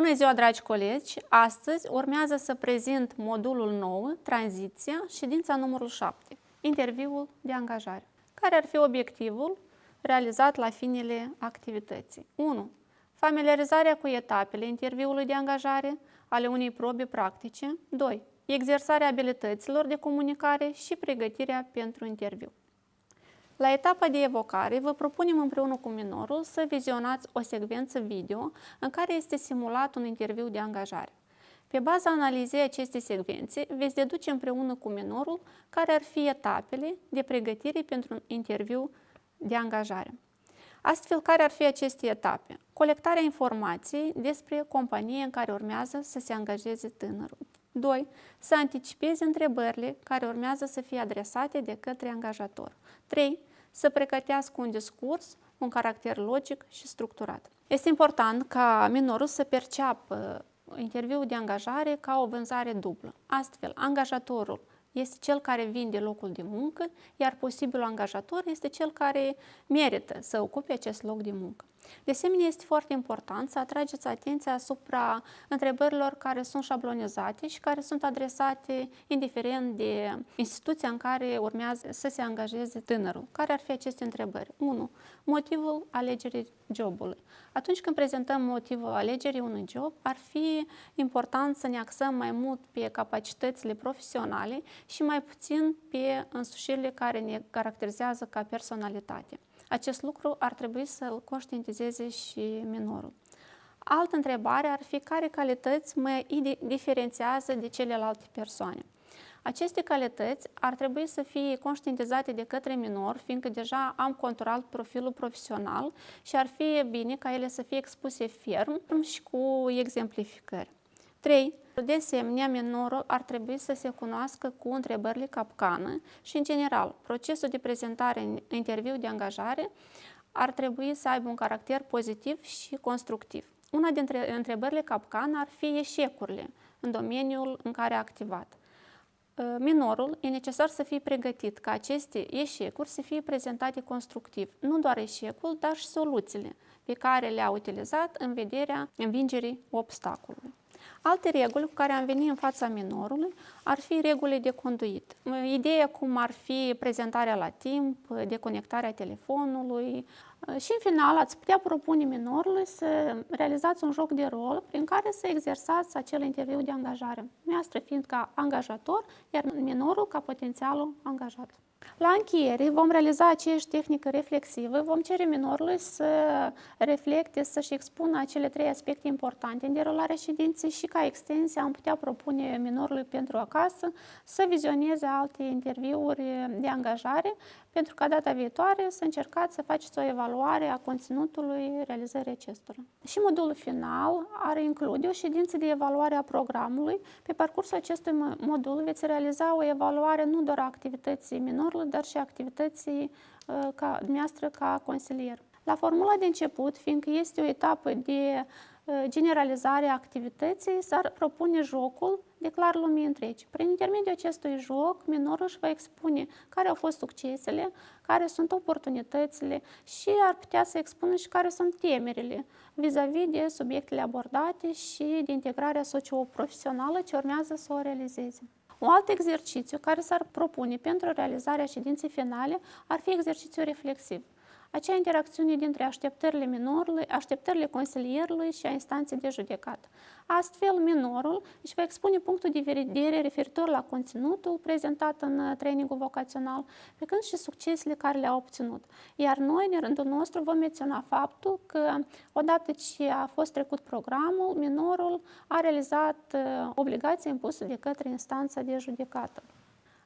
Bună ziua, dragi colegi! Astăzi urmează să prezint modulul 9, tranziția, ședința numărul 7, interviul de angajare. Care ar fi obiectivul realizat la finele activității? 1. Familiarizarea cu etapele interviului de angajare ale unei probe practice. 2. Exersarea abilităților de comunicare și pregătirea pentru interviu. La etapa de evocare, vă propunem împreună cu minorul să vizionați o secvență video în care este simulat un interviu de angajare. Pe baza analizei acestei secvențe, veți deduce împreună cu minorul care ar fi etapele de pregătire pentru un interviu de angajare. Astfel, care ar fi aceste etape? Colectarea informației despre compania în care urmează să se angajeze tânărul. 2. Să anticipeze întrebările care urmează să fie adresate de către angajator. 3. Să pregătească un discurs, un caracter logic și structurat. Este important ca minorul să perceapă interviul de angajare ca o vânzare dublă. Astfel, angajatorul este cel care vinde locul de muncă, iar posibilul angajator este cel care merită să ocupe acest loc de muncă. De asemenea, este foarte important să atrageți atenția asupra întrebărilor care sunt șablonizate și care sunt adresate indiferent de instituția în care urmează să se angajeze tânărul. Care ar fi aceste întrebări? 1. Motivul alegerii jobului. Atunci când prezentăm motivul alegerii unui job, ar fi important să ne axăm mai mult pe capacitățile profesionale și mai puțin pe însușirile care ne caracterizează ca personalitate. Acest lucru ar trebui să-l conștientizeze și minorul. Altă întrebare ar fi care calități mă diferențiază de celelalte persoane. Aceste calități ar trebui să fie conștientizate de către minor, fiindcă deja am conturat profilul profesional și ar fi bine ca ele să fie expuse ferm și cu exemplificări. 3. De asemenea, minorul ar trebui să se cunoască cu întrebările capcană și, în general, procesul de prezentare în interviu de angajare ar trebui să aibă un caracter pozitiv și constructiv. Una dintre întrebările capcană ar fi eșecurile în domeniul în care a activat. Minorul e necesar să fie pregătit ca aceste eșecuri să fie prezentate constructiv, nu doar eșecul, dar și soluțiile pe care le-a utilizat în vederea învingerii obstacolului. Alte reguli cu care am venit în fața minorului ar fi regulile de conduit. Ideea cum ar fi prezentarea la timp, deconectarea telefonului și în final ați putea propune minorului să realizați un joc de rol prin care să exersați acel interviu de angajare, noastră fiind ca angajator, iar minorul ca potențialul angajat. La încheiere vom realiza aceeași tehnică reflexivă, vom cere minorului să reflecte, să-și expună acele 3 aspecte importante în derularea ședinței și ca extensie am putea propune minorului pentru acasă să vizioneze alte interviuri de angajare pentru ca data viitoare să încercați să faceți o evaluare a conținutului realizării acestora. Și modulul final ar include o ședință de evaluare a programului. Pe parcursul acestui modul veți realiza o evaluare nu doar a activității minorului, dar și a activității dumneavoastră ca consilier. La formula de început, fiindcă este o etapă de generalizare a activității, s-ar propune jocul Declar lumii întregi. Prin intermediul acestui joc, minorul își va expune care au fost succesele, care sunt oportunitățile și ar putea să expună și care sunt temerile vis-a-vis de subiectele abordate și de integrarea socio-profesională ce urmează să o realizeze. Un alt exercițiu care s-ar propune pentru realizarea ședinței finale ar fi exercițiul reflexiv. Acea interacțiune dintre așteptările minorului, așteptările consilierului și a instanței de judecată. Astfel, minorul își va expune punctul de vedere referitor la conținutul prezentat în trainingul vocațional, pe când și succesele care le-a obținut. Iar noi, în rândul nostru, vom menționa faptul că, odată ce a fost trecut programul, minorul a realizat obligația impusă de către instanța de judecată.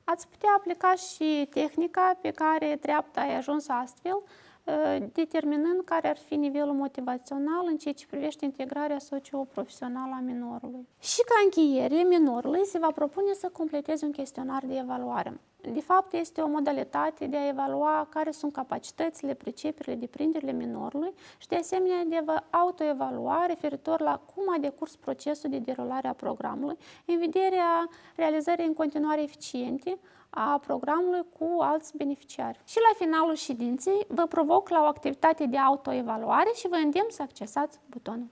Ați putea aplica și tehnica pe care treapta ai ajuns astfel, determinând care ar fi nivelul motivațional în ceea ce privește integrarea socio-profesională a minorului. Și ca încheiere, minorului se va propune să completeze un chestionar de evaluare. De fapt, este o modalitate de a evalua care sunt capacitățile, priceperile, deprinderile minorului și de asemenea de a autoevalua referitor la cum a decurs procesul de derulare a programului în vederea realizării în continuare eficiente a programului cu alți beneficiari. Și la finalul ședinței vă provoc la o activitate de autoevaluare și vă îndemn să accesați butonul.